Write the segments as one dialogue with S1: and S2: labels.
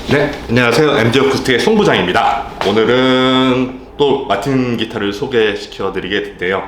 S1: 네, 안녕하세요. MG 어쿠스틱의 송 부장입니다. 오늘은 또 마틴 기타를 소개시켜 드리게 됐는데요.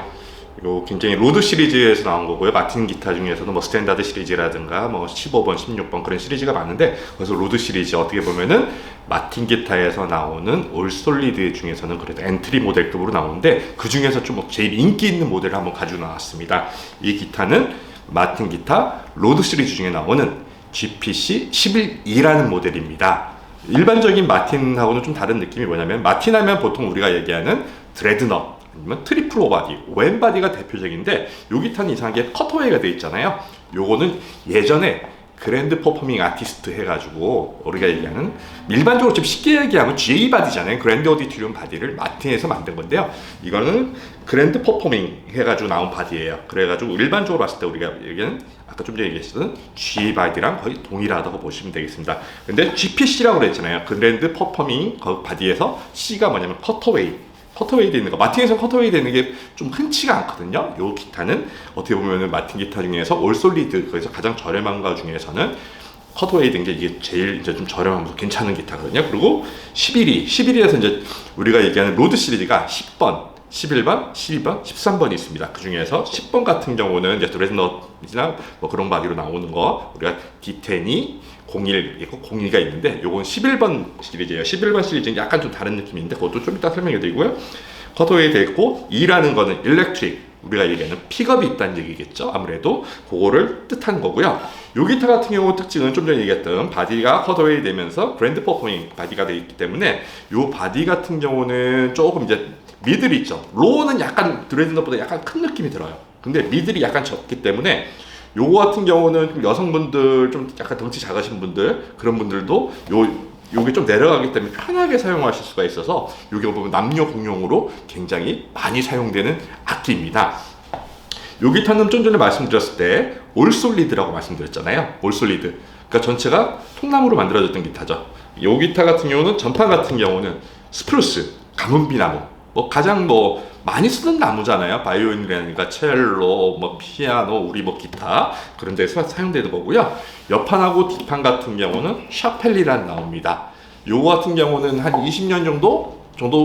S1: 이거 굉장히 로드 시리즈에서 나온 거고요. 마틴 기타 중에서도 뭐 스탠다드 시리즈라든가 뭐 15번, 16번 그런 시리즈가 많은데, 그래서 로드 시리즈 어떻게 보면은 마틴 기타에서 나오는 올 솔리드 중에서는 그래도 엔트리 모델급으로 나오는데, 그 중에서 좀 제일 인기 있는 모델을 한번 가지고 나왔습니다. 이 기타는 마틴 기타 로드 시리즈 중에 나오는 GPC 11E라는 모델입니다. 일반적인 마틴하고는 좀 다른 느낌이 뭐냐면, 마틴 하면 보통 우리가 얘기하는 드레드넛 아니면 트리플 오바디, 오엠바디가 대표적인데, 요 기타는 이상하게 커터웨이가 되어 있잖아요. 요거는 예전에 그랜드 퍼포밍 아티스트 해가지고 우리가 얘기하는, 일반적으로 좀 쉽게 얘기하면 GA 바디잖아요. 그랜드 오디토리움 바디를 마틴에서 만든 건데요. 이거는 그랜드 퍼포밍 해가지고 나온 바디예요. 그래가지고 일반적으로 봤을 때 우리가 얘기하는, 아까 좀 전에 얘기했던 GA 바디랑 거의 동일하다고 보시면 되겠습니다. 근데 GPC라고 그랬잖아요. 그랜드 퍼포밍 바디에서 C가 뭐냐면 커터웨이 되어 있는 거. 마틴에서 커터웨이 되는 게 좀 흔치가 않거든요. 요 기타는 어떻게 보면은 마틴 기타 중에서 올 솔리드, 그래서 가장 저렴한 거 중에서는 커터웨이 된 게 이게 제일 이제 좀 저렴하면서 괜찮은 기타거든요. 그리고 11에서 이제 우리가 얘기하는 로드 시리즈가 10번, 11번, 12번, 13번이 있습니다. 그 중에서 10번 같은 경우는 이제 드레드넛이나 뭐 그런 바디로 나오는 거, 우리가 D10이 01 있고 01가 있는데, 요건 11번 시리즈예요. 11번 시리즈는 약간 좀 다른 느낌인데, 그것도 좀 이따 설명해 드리고요. 커터웨이 돼 있고, E라는 거는 일렉트릭, 우리가 얘기하는 픽업이 있다는 얘기겠죠. 아무래도 그거를 뜻한 거고요. 요 기타 같은 경우 특징은 좀 전에 얘기했던 바디가 커터웨이 되면서 그랜드 퍼포밍 바디가 되어 있기 때문에, 요 바디 같은 경우는 조금 이제 미들 있죠. 로우는 약간 드레드넛보다 약간 큰 느낌이 들어요. 근데 미들이 약간 적기 때문에, 요거 같은 경우는 좀 여성분들, 좀 약간 덩치 작으신 분들, 그런 분들도 요게 좀 내려가기 때문에 편하게 사용하실 수가 있어서, 요게 보면 남녀 공용으로 굉장히 많이 사용되는 악기입니다. 요 기타는 좀 전에 말씀드렸을 때 올 솔리드라고 말씀드렸잖아요. 올 솔리드. 그러니까 전체가 통나무로 만들어졌던 기타죠. 요 기타 같은 경우는, 전판 같은 경우는 스프루스, 가문비 나무, 뭐 가장 뭐 많이 쓰는 나무잖아요. 바이올린이라든가 첼로, 뭐 피아노, 우리 뭐 기타 그런 데서 사용되는 거고요. 옆판하고 뒷판 같은 경우는 샤펠리란 나옵니다. 요거 같은 경우는 한 20년 정도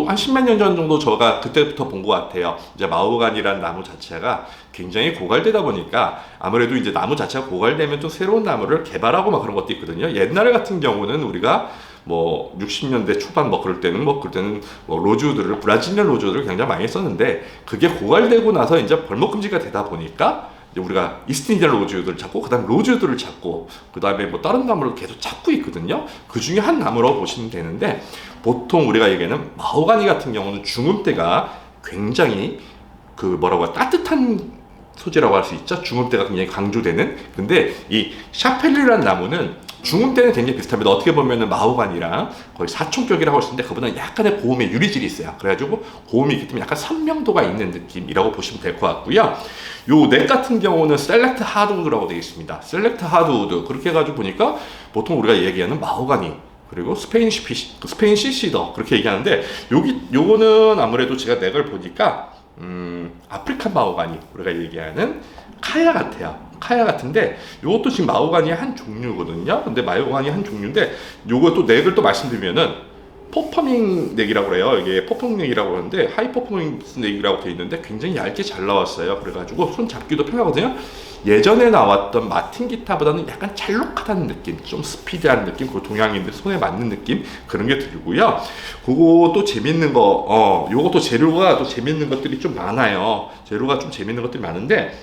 S1: 한 10몇 년 전 정도 제가 그때부터 본 것 같아요. 이제 마호가니라는 나무 자체가 굉장히 고갈되다 보니까, 아무래도 이제 나무 자체가 고갈되면 또 새로운 나무를 개발하고 막 그런 것도 있거든요. 옛날 같은 경우는 우리가 뭐 60년대 초반 뭐 그럴 때는 뭐 로즈우드를, 브라질리안 로즈우드를 굉장히 많이 썼는데, 그게 고갈되고 나서 이제 벌목금지가 되다 보니까 이제 우리가 이스트인디안 로즈우드를 찾고, 그다음 로즈우드를 찾고, 그다음에 뭐 다른 나무를 계속 찾고 있거든요. 그 중에 한 나무로 보시면 되는데, 보통 우리가 얘기하는 마호가니 같은 경우는 중음대가 굉장히 그 뭐라고 따뜻한 소재라고 할 수 있죠. 중음대가 굉장히 강조되는. 근데 이 샤펠리라는 나무는 중음대는 굉장히 비슷합니다. 어떻게 보면은 마호가니랑 거의 사촌격이라고 할 수 있는데, 그보다는 약간의 고음의 유리질이 있어요. 그래가지고 고음이 있기 때문에 약간 선명도가 있는 느낌이라고 보시면 될 것 같고요. 요 넥 같은 경우는 셀렉트 하드우드라고 되어 있습니다. 셀렉트 하드우드, 그렇게 해가지고 보니까 보통 우리가 얘기하는 마호가니, 그리고 스페인 시시더 그렇게 얘기하는데, 요거는 아무래도 제가 넥을 보니까 아프리칸 마호가니, 우리가 얘기하는 카야 같아요. 카야 같은데, 요것도 지금 마호가니의 한 종류거든요. 근데 마호가니 한 종류인데, 요것도 넥을 또 말씀드리면은 퍼포밍 넥이라고 그래요. 이게 퍼포밍 넥이라고 하는데, 하이 퍼포먼스 넥이라고 되어 있는데 굉장히 얇게 잘 나왔어요. 그래가지고 손 잡기도 편하거든요. 예전에 나왔던 마틴 기타보다는 약간 찰록하다는 느낌, 좀 스피디한 느낌, 그 동양인들 손에 맞는 느낌, 그런 게 들고요. 그거 또 재밌는 거, 요것도 재료가 또 재밌는 것들이 좀 많아요. 재료가 좀 재밌는 것들이 많은데,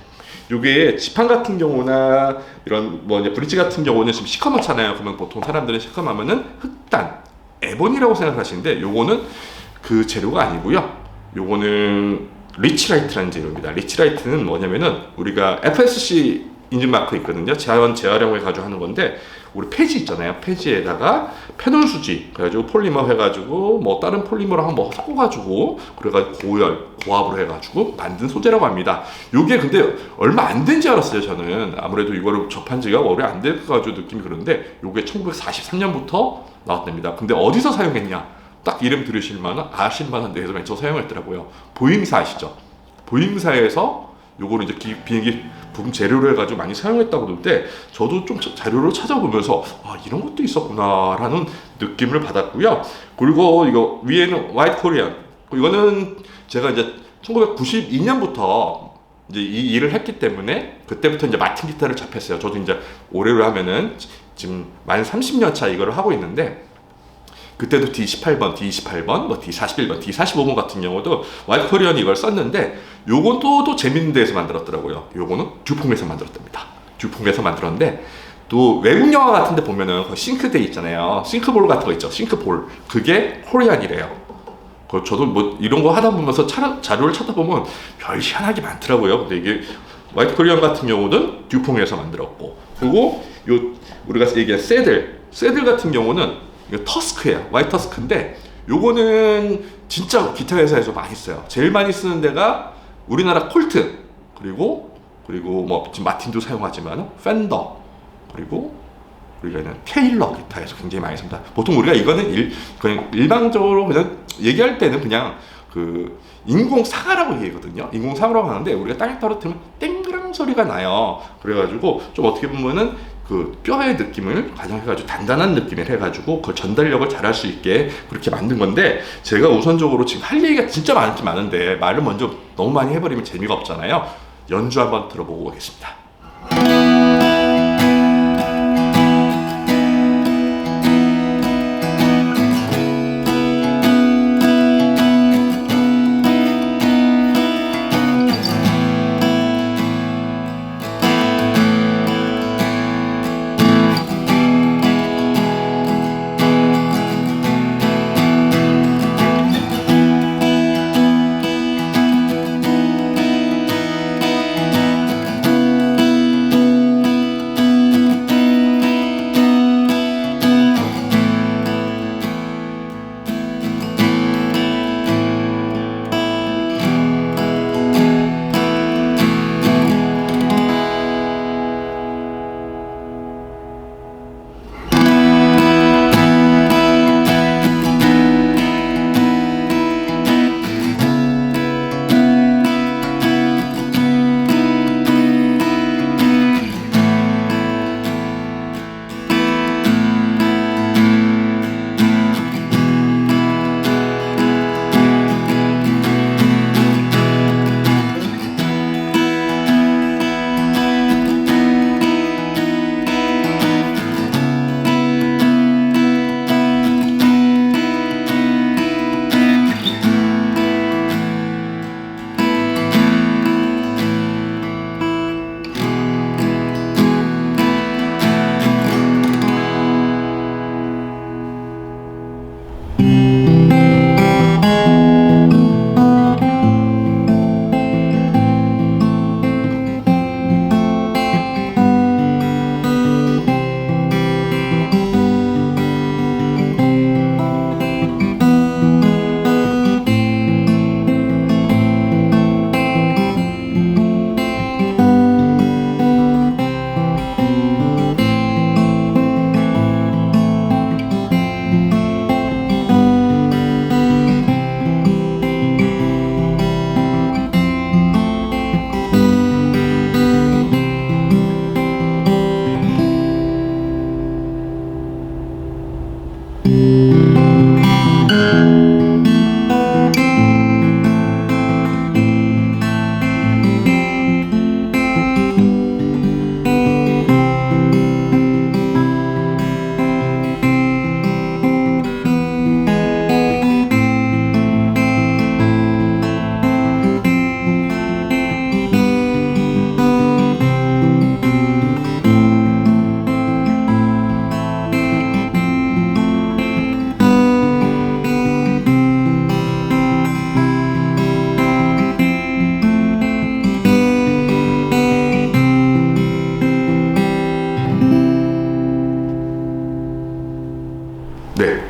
S1: 요게 지판 같은 경우나 이런 뭐 이제 브릿지 같은 경우는 지금 시커멓잖아요. 그러면 보통 사람들은 시커멓으면은 흑단, 에본이라고 생각하시는데, 요거는 그 재료가 아니고요. 요거는 리치라이트라는 재료입니다. 리치라이트는 뭐냐면은, 우리가 FSC 인증마크 있거든요. 자연 재활용을 가지고 하는 건데, 우리 폐지 있잖아요. 폐지에다가 페놀 수지, 그래가지고 폴리머 해가지고 뭐 다른 폴리머랑 한번 섞어가지고, 그래가지고 고압으로 해가지고 만든 소재라고 합니다. 요게 근데 얼마 안 된 줄 알았어요. 저는 아무래도 이거를 접한 지가 오래 안 돼가지고 느낌이 그런데, 요게 1943년부터 나왔답니다. 근데 어디서 사용했냐? 딱 이름 들으실 만한, 아실 만한 데에서 맨 처음 사용했더라고요. 보잉사 아시죠? 보잉사에서 요거는 이제 비행기 부품 재료로 해가지고 많이 사용했다고 그러는데 저도 좀 자료를 찾아보면서 이런 것도 있었구나라는 느낌을 받았고요. 그리고 이거 위에는 화이트 코리안, 이거는 제가 이제 1992년부터 이제 이 일을 했기 때문에 그때부터 이제 마틴 기타를 접했어요. 저도 이제 올해로 하면은 지금 만 30년 차 이거를 하고 있는데, 그때도 D18번, D28번, 뭐 D41번, D45번 같은 경우도 화이트 코리안이 이걸 썼는데, 요건 또 재밌는 데에서 만들었더라고요. 요거는 듀퐁에서 만들었답니다. 듀퐁에서 만들었는데, 또 외국 영화 같은 데 보면은 싱크대 있잖아요. 싱크볼 같은 거 있죠. 싱크볼. 그게 코리안이래요. 저도 뭐 이런 거 하다 보면서 자료를 찾아보면 별 희한하게 많더라고요. 근데 이게 화이트 코리안 같은 경우는 듀퐁에서 만들었고, 그리고 요 우리가 얘기한 새들 같은 경우는 이거 터스크예요. 화이트 터스크인데 요거는 진짜 기타 회사에서 많이 써요. 제일 많이 쓰는 데가 우리나라 콜트, 그리고 뭐 지금 마틴도 사용하지만 펜더, 그리고 우리가 테일러 기타에서 굉장히 많이 씁니다. 보통 우리가 이거는 그냥 일방적으로 그냥 얘기할 때는 그냥 그 인공 사과라고 얘기하거든요. 인공 사과라고 하는데 우리가 땅에 떨어뜨리면 땡그랑 소리가 나요. 그래가지고 좀 어떻게 보면은 그 뼈의 느낌을 가정해가지고 단단한 느낌을 해가지고 그 전달력을 잘할 수 있게 그렇게 만든 건데, 제가 우선적으로 지금 할 얘기가 진짜 많은데 말을 먼저 너무 많이 해버리면 재미가 없잖아요. 연주 한번 들어보고 오겠습니다.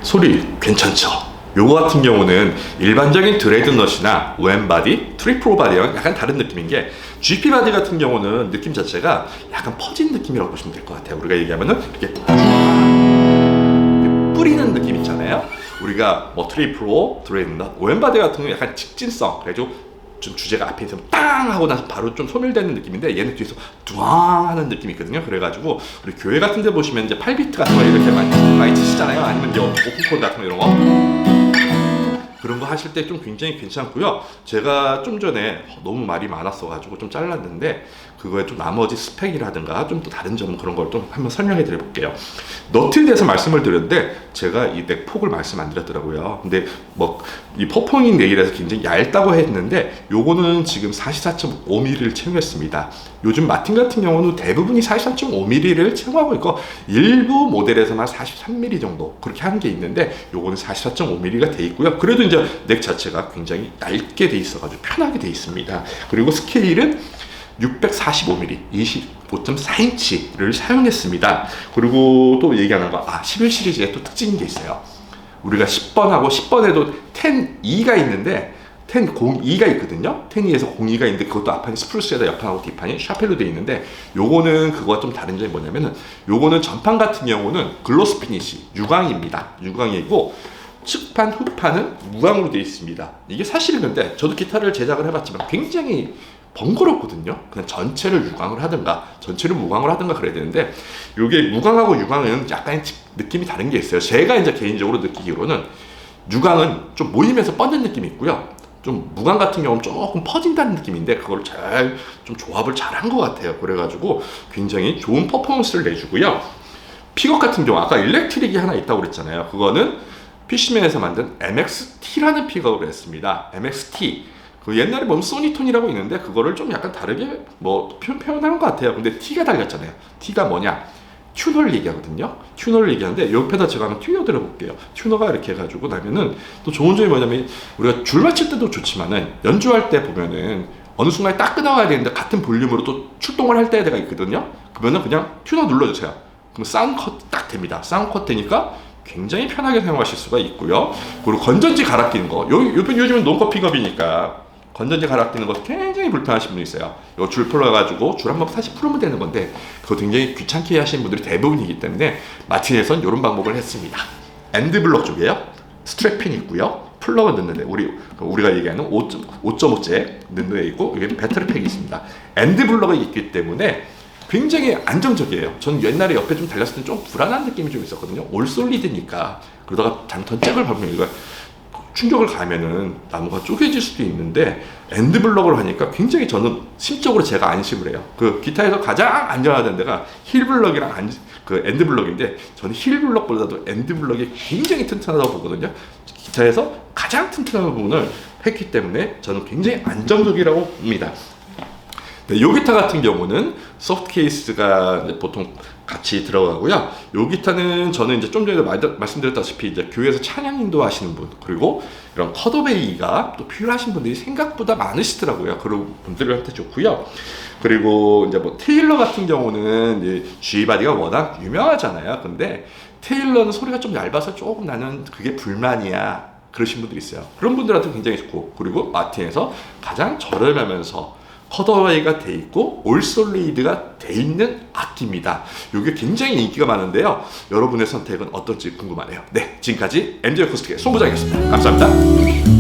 S1: 소리 괜찮죠? 요거 같은 경우는 일반적인 드레드넛이나 웬바디, 트리플 바디랑 약간 다른 느낌인 게, GP 바디 같은 경우는 느낌 자체가 약간 퍼진 느낌이라고 보시면 될 것 같아요. 우리가 얘기하면은 이렇게 뿌리는 느낌 있잖아요. 우리가 뭐 트리플, 드레드넛, 웬바디 같은 경우는 약간 직진성, 그래가지고 좀 주제가 앞에 있으면 땅 하고 나서 바로 좀 소멸되는 느낌인데 얘는 뒤에서 뚜왕 하는 느낌이 있거든요. 그래가지고 우리 교회 같은 데 보시면 이제 8비트 같은 거 이렇게 많이 치시잖아요. 아니면 이제 오픈코드 같은 거 이런 거 그런 거 하실 때 좀 굉장히 괜찮고요. 제가 좀 전에 너무 말이 많았어가지고 좀 잘랐는데 그거에 좀 나머지 스펙이라든가 좀 또 다른 점 그런 걸 좀 한번 설명해 드려 볼게요. 너트에 대해서 말씀을 드렸는데 제가 이 넥폭을 말씀 안 드렸더라고요. 근데 뭐 이 퍼포밍 네일에서 굉장히 얇다고 했는데 요거는 지금 44.5mm를 채용했습니다. 요즘 마틴 같은 경우는 대부분이 44.5mm를 채용하고 있고 일부 모델에서만 43mm 정도 그렇게 하는 게 있는데 요거는 44.5mm가 돼 있고요. 그래도 이제 넥 자체가 굉장히 얇게 돼 있어가지고 편하게 돼 있습니다. 그리고 스케일은 645mm, 25.4인치를 사용했습니다. 그리고 또 얘기하는 거, 11 시리즈에 또 특징인 게 있어요. 우리가 10번하고 10번에도 10E가 있는데 1002가 있거든요. 10E에서 02가 있는데 그것도 앞판이 스프루스에다 옆판하고 뒷판이 샤펠로 되어 있는데 요거는 그거와 좀 다른 점이 뭐냐면은 요거는 전판 같은 경우는 글로스 피니시, 유광입니다. 유광이고 측판, 후판은 무광으로 되어 있습니다. 이게 사실은 근데 저도 기타를 제작을 해봤지만 굉장히 번거롭거든요. 그냥 전체를 유광을 하든가 전체를 무광을 하든가 그래야 되는데 이게 무광하고 유광은 약간 느낌이 다른 게 있어요. 제가 이제 개인적으로 느끼기로는 유광은 좀 모이면서 뻗는 느낌이 있고요. 좀 무광 같은 경우는 조금 퍼진다는 느낌인데 그걸 잘 좀 조합을 잘한 것 같아요. 그래가지고 굉장히 좋은 퍼포먼스를 내주고요. 픽업 같은 경우 아까 일렉트릭이 하나 있다고 그랬잖아요. 그거는 PC맨에서 만든 MXT라는 픽업을 했습니다. MXT 그 옛날에 보면 소니톤이라고 있는데 그거를 좀 약간 다르게 뭐 표현한 것 같아요. 근데 T가 달렸잖아요. T가 뭐냐? 튜너를 얘기하거든요. 튜너를 얘기하는데 옆에다 제가 한번 튜너 들어볼게요. 튜너가 이렇게 해가지고 나면은 또 좋은 점이 뭐냐면 우리가 줄 맞출 때도 좋지만은 연주할 때 보면은 어느 순간에 딱 끊어가야 되는데 같은 볼륨으로 또 출동을 할 때가 있거든요. 그러면은 그냥 튜너 눌러주세요. 그럼 사운드 컷 딱 됩니다. 사운드 컷 되니까 굉장히 편하게 사용하실 수가 있고요. 그리고 건전지 갈아 끼는 거. 요즘은 논커 픽업이니까 건전지 갈아 끼는 거 굉장히 불편하신 분이 있어요. 이거 줄 풀어가지고 줄 한번 사실 풀으면 되는 건데 그거 굉장히 귀찮게 하시는 분들이 대부분이기 때문에 마틴에선 이런 방법을 했습니다. 엔드블럭 쪽에요. 스트랩핀이 있고요. 플러그 넣는데 우리가 얘기하는 5.5째 넣는 데 있고 여기는 배터리팩이 있습니다. 엔드블럭이 있기 때문에 굉장히 안정적이에요. 저는 옛날에 옆에 좀 달렸을 때 좀 불안한 느낌이 좀 있었거든요. 올 솔리드니까 그러다가 잘못한 잭을 밟으면 이거 충격을 가면은 나무가 쪼개질 수도 있는데 엔드블럭으로 하니까 굉장히 저는 심적으로 제가 안심을 해요. 그 기타에서 가장 안전하다는 데가 힐블럭이랑 그 엔드블럭인데 저는 힐블럭보다도 엔드블럭이 굉장히 튼튼하다고 보거든요. 기타에서 가장 튼튼한 부분을 했기 때문에 저는 굉장히 안정적이라고 봅니다. 네, 요 기타 같은 경우는 소프트 케이스가 보통 같이 들어가고요. 요 기타는 저는 이제 좀 전에 말씀드렸다시피 이제 교회에서 찬양 인도하시는 분 그리고 이런 컷오베이가 또 필요하신 분들이 생각보다 많으시더라고요. 그런 분들한테 좋고요. 그리고 이제 뭐 테일러 같은 경우는 이제 G 바디가 워낙 유명하잖아요. 근데 테일러는 소리가 좀 얇아서 조금 나는 그게 불만이야. 그러신 분들이 있어요. 그런 분들한테 굉장히 좋고 그리고 마틴에서 가장 저렴하면서 컷어웨이가 돼 있고 올솔리드가 돼 있는 악기입니다. 이게 굉장히 인기가 많은데요. 여러분의 선택은 어떨지 궁금하네요. 네, 지금까지 MG 어쿠스틱의 송부장이었습니다. 감사합니다.